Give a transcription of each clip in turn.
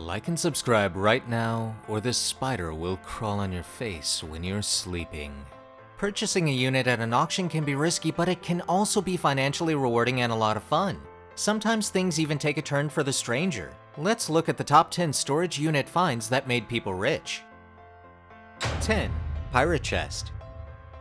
Like and subscribe right now, or this spider will crawl on your face when you're sleeping. Purchasing a unit at an auction can be risky, but it can also be financially rewarding and a lot of fun. Sometimes things even take a turn for the stranger. Let's look at the top 10 storage unit finds that made people rich. 10. Pirate Chest.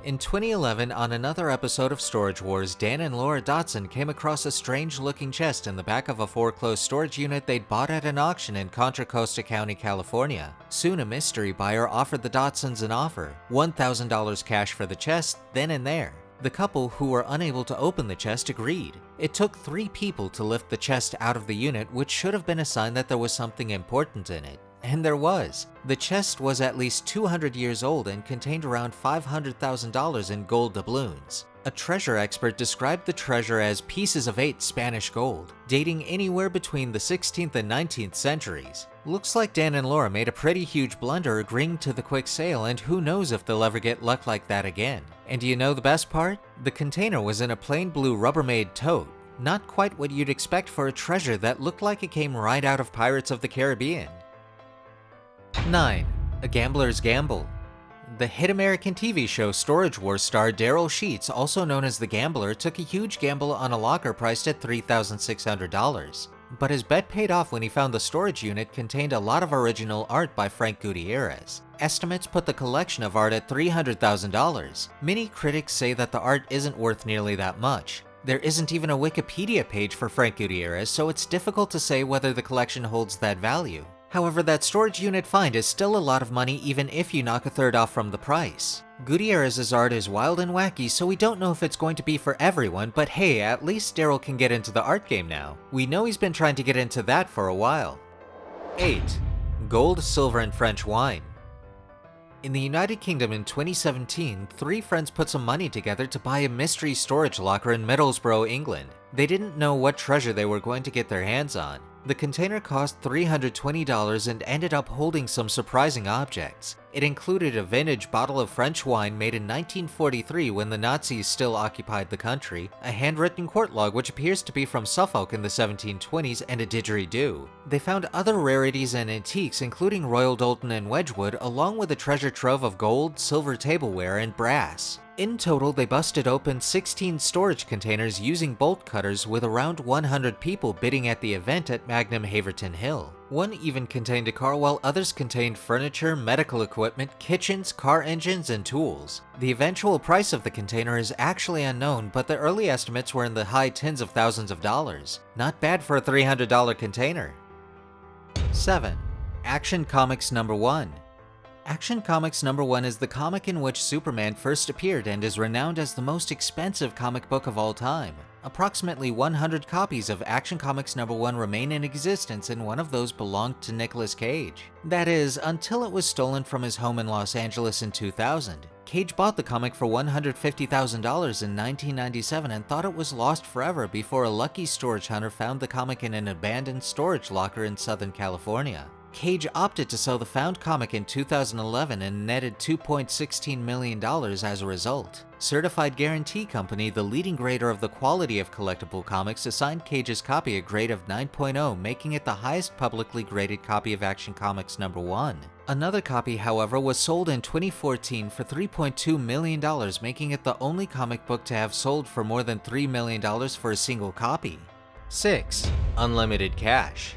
In 2011, on another episode of Storage Wars, Dan and Laura Dotson came across a strange-looking chest in the back of a foreclosed storage unit they'd bought at an auction in Contra Costa County, California. Soon, a mystery buyer offered the Dotsons an offer, $1,000 cash for the chest, then and there. The couple, who were unable to open the chest, agreed. It took 3 people to lift the chest out of the unit, which should have been a sign that there was something important in it. And there was. The chest was at least 200 years old and contained around $500,000 in gold doubloons. A treasure expert described the treasure as pieces of 8 Spanish gold, dating anywhere between the 16th and 19th centuries. Looks like Dan and Laura made a pretty huge blunder agreeing to the quick sale, and who knows if they'll ever get luck like that again. And do you know the best part? The container was in a plain blue Rubbermaid tote. Not quite what you'd expect for a treasure that looked like it came right out of Pirates of the Caribbean. 9. A Gambler's Gamble. The hit American TV show Storage Wars star Daryl Sheets, also known as the Gambler, took a huge gamble on a locker priced at $3,600. But his bet paid off when he found the storage unit contained a lot of original art by Frank Gutierrez. Estimates put the collection of art at $300,000. Many critics say that the art isn't worth nearly that much. There isn't even a Wikipedia page for Frank Gutierrez, so it's difficult to say whether the collection holds that value. However, that storage unit find is still a lot of money even if you knock a third off from the price. Gutierrez's art is wild and wacky, so we don't know if it's going to be for everyone, but hey, at least Daryl can get into the art game now. We know he's been trying to get into that for a while. 8. Gold, silver, and French wine. In the United Kingdom in 2017, 3 friends put some money together to buy a mystery storage locker in Middlesbrough, England. They didn't know what treasure they were going to get their hands on. The container cost $320 and ended up holding some surprising objects. It included a vintage bottle of French wine made in 1943 when the Nazis still occupied the country, a handwritten court log which appears to be from Suffolk in the 1720s, and a didgeridoo. They found other rarities and antiques including Royal Doulton and Wedgwood, along with a treasure trove of gold, silver tableware, and brass. In total, they busted open 16 storage containers using bolt cutters, with around 100 people bidding at the event at Magnum Haverton Hill. One even contained a car, while others contained furniture, medical equipment, kitchens, car engines, and tools. The eventual price of the container is actually unknown, but the early estimates were in the high tens of thousands of dollars. Not bad for a $300 container. 7. Action Comics Number 1. Action Comics Number 1 is the comic in which Superman first appeared and is renowned as the most expensive comic book of all time. Approximately 100 copies of Action Comics Number 1 remain in existence, and one of those belonged to Nicolas Cage. That is, until it was stolen from his home in Los Angeles in 2000. Cage bought the comic for $150,000 in 1997 and thought it was lost forever before a lucky storage hunter found the comic in an abandoned storage locker in Southern California. Cage opted to sell the found comic in 2011 and netted $2.16 million as a result. Certified Guarantee Company, the leading grader of the quality of collectible comics, assigned Cage's copy a grade of 9.0, making it the highest publicly graded copy of Action Comics Number 1. Another copy, however, was sold in 2014 for $3.2 million, making it the only comic book to have sold for more than $3 million for a single copy. 6. Unlimited Cash.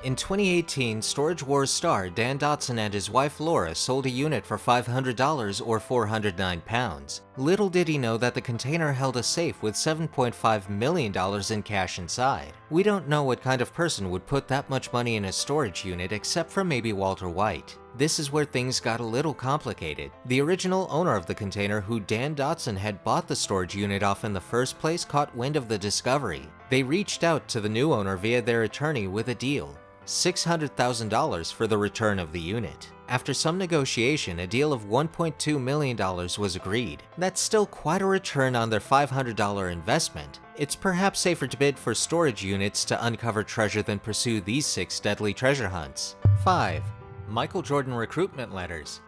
In 2018, Storage Wars star Dan Dotson and his wife Laura sold a unit for $500 or £409. Little did he know that the container held a safe with $7.5 million in cash inside. We don't know what kind of person would put that much money in a storage unit except for maybe Walter White. This is where things got a little complicated. The original owner of the container, who Dan Dotson had bought the storage unit off in the first place, caught wind of the discovery. They reached out to the new owner via their attorney with a deal: $600,000 for the return of the unit. After some negotiation, a deal of $1.2 million was agreed. That's still quite a return on their $500 investment. It's perhaps safer to bid for storage units to uncover treasure than pursue these 6 deadly treasure hunts. 5. Michael Jordan recruitment letters.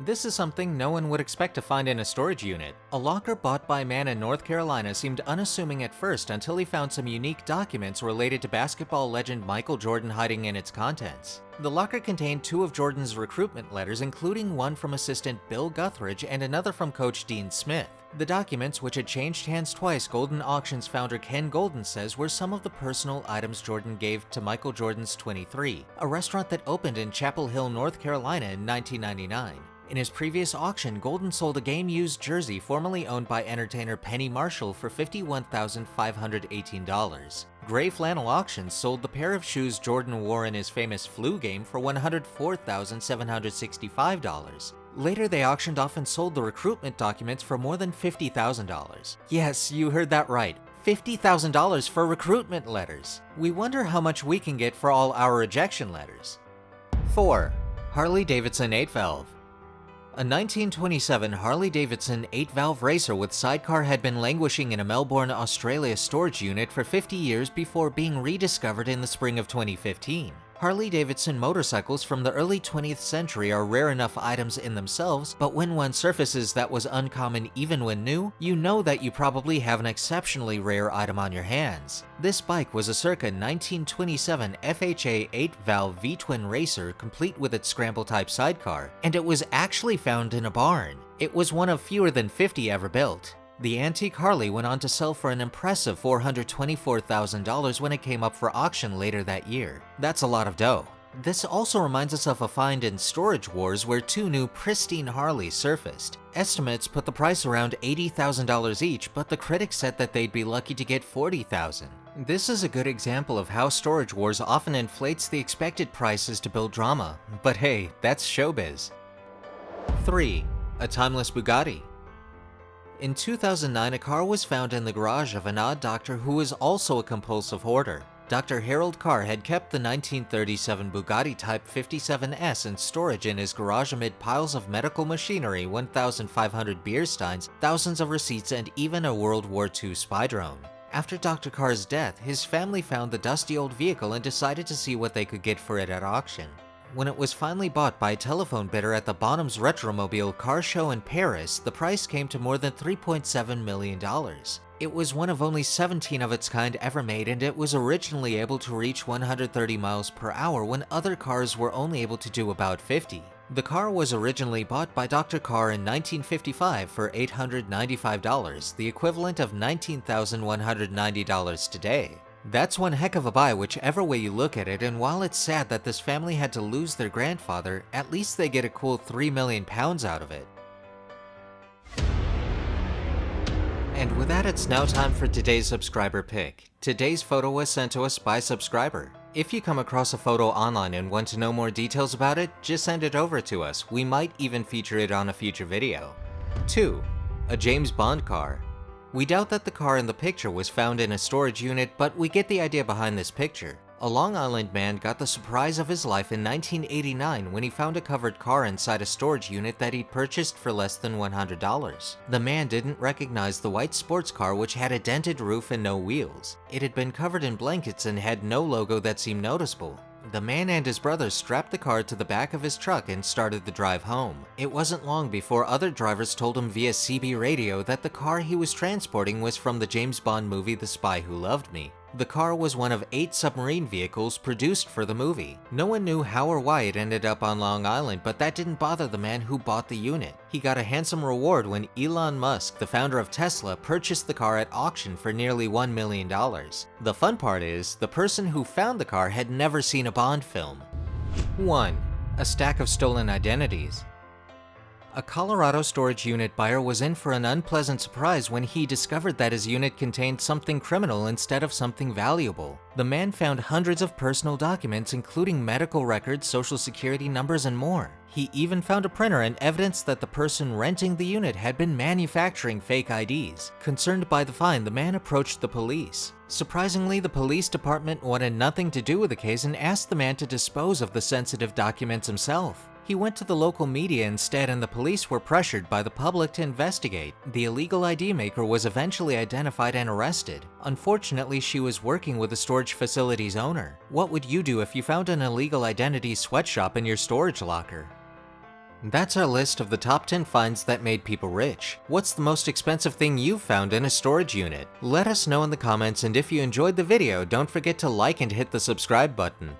This is something no one would expect to find in a storage unit. A locker bought by a man in North Carolina seemed unassuming at first until he found some unique documents related to basketball legend Michael Jordan hiding in its contents. The locker contained 2 of Jordan's recruitment letters, including one from assistant Bill Guthridge and another from coach Dean Smith. The documents, which had changed hands twice, Goldin Auctions founder Ken Goldin says were some of the personal items Jordan gave to Michael Jordan's 23, a restaurant that opened in Chapel Hill, North Carolina in 1999. In his previous auction, Goldin sold a game-used jersey formerly owned by entertainer Penny Marshall for $51,518. Gray Flannel Auctions sold the pair of shoes Jordan wore in his famous flu game for $104,765. Later, they auctioned off and sold the recruitment documents for more than $50,000. Yes, you heard that right. $50,000 for recruitment letters. We wonder how much we can get for all our rejection letters. 4. Harley-Davidson 8-valve. A 1927 Harley-Davidson 8-valve racer with sidecar had been languishing in a Melbourne, Australia storage unit for 50 years before being rediscovered in the spring of 2015. Harley-Davidson motorcycles from the early 20th century are rare enough items in themselves, but when one surfaces that was uncommon even when new, you know that you probably have an exceptionally rare item on your hands. This bike was a circa 1927 FHA 8-valve V-twin racer complete with its scramble-type sidecar, and it was actually found in a barn. It was one of fewer than 50 ever built. The antique Harley went on to sell for an impressive $424,000 when it came up for auction later that year. That's a lot of dough. This also reminds us of a find in Storage Wars where 2 new pristine Harleys surfaced. Estimates put the price around $80,000 each, but the critics said that they'd be lucky to get $40,000. This is a good example of how Storage Wars often inflates the expected prices to build drama. But hey, that's showbiz. 3. A timeless Bugatti. In 2009, a car was found in the garage of an odd doctor who was also a compulsive hoarder. Dr. Harold Carr had kept the 1937 Bugatti Type 57S in storage in his garage amid piles of medical machinery, 1,500 beer steins, thousands of receipts, and even a World War II spy drone. After Dr. Carr's death, his family found the dusty old vehicle and decided to see what they could get for it at auction. When it was finally bought by a telephone bidder at the Bonhams Retromobile car show in Paris, the price came to more than $3.7 million. It was one of only 17 of its kind ever made, and it was originally able to reach 130 miles per hour when other cars were only able to do about 50. The car was originally bought by Dr. Carr in 1955 for $895, the equivalent of $19,190 today. That's one heck of a buy whichever way you look at it, and while it's sad that this family had to lose their grandfather, at least they get a cool £3 million out of it. And with that, it's now time for today's subscriber pick. Today's photo was sent to us by a subscriber. If you come across a photo online and want to know more details about it, just send it over to us. We might even feature it on a future video. 2. A James Bond car. We doubt that the car in the picture was found in a storage unit, but we get the idea behind this picture. A Long Island man got the surprise of his life in 1989 when he found a covered car inside a storage unit that he'd purchased for less than $100. The man didn't recognize the white sports car, which had a dented roof and no wheels. It had been covered in blankets and had no logo that seemed noticeable. The man and his brother strapped the car to the back of his truck and started the drive home. It wasn't long before other drivers told him via CB radio that the car he was transporting was from the James Bond movie The Spy Who Loved Me. The car was one of 8 submarine vehicles produced for the movie. No one knew how or why it ended up on Long Island, but that didn't bother the man who bought the unit. He got a handsome reward when Elon Musk, the founder of Tesla, purchased the car at auction for nearly $1 million. The fun part is, the person who found the car had never seen a Bond film. 1. A stack of stolen identities. A Colorado storage unit buyer was in for an unpleasant surprise when he discovered that his unit contained something criminal instead of something valuable. The man found hundreds of personal documents, including medical records, social security numbers, and more. He even found a printer and evidence that the person renting the unit had been manufacturing fake IDs. Concerned by the find, the man approached the police. Surprisingly, the police department wanted nothing to do with the case and asked the man to dispose of the sensitive documents himself. He went to the local media instead, and the police were pressured by the public to investigate. The illegal ID maker was eventually identified and arrested. Unfortunately, she was working with the storage facility's owner. What would you do if you found an illegal identity sweatshop in your storage locker? That's our list of the top 10 finds that made people rich. What's the most expensive thing you've found in a storage unit? Let us know in the comments, and if you enjoyed the video, don't forget to like and hit the subscribe button.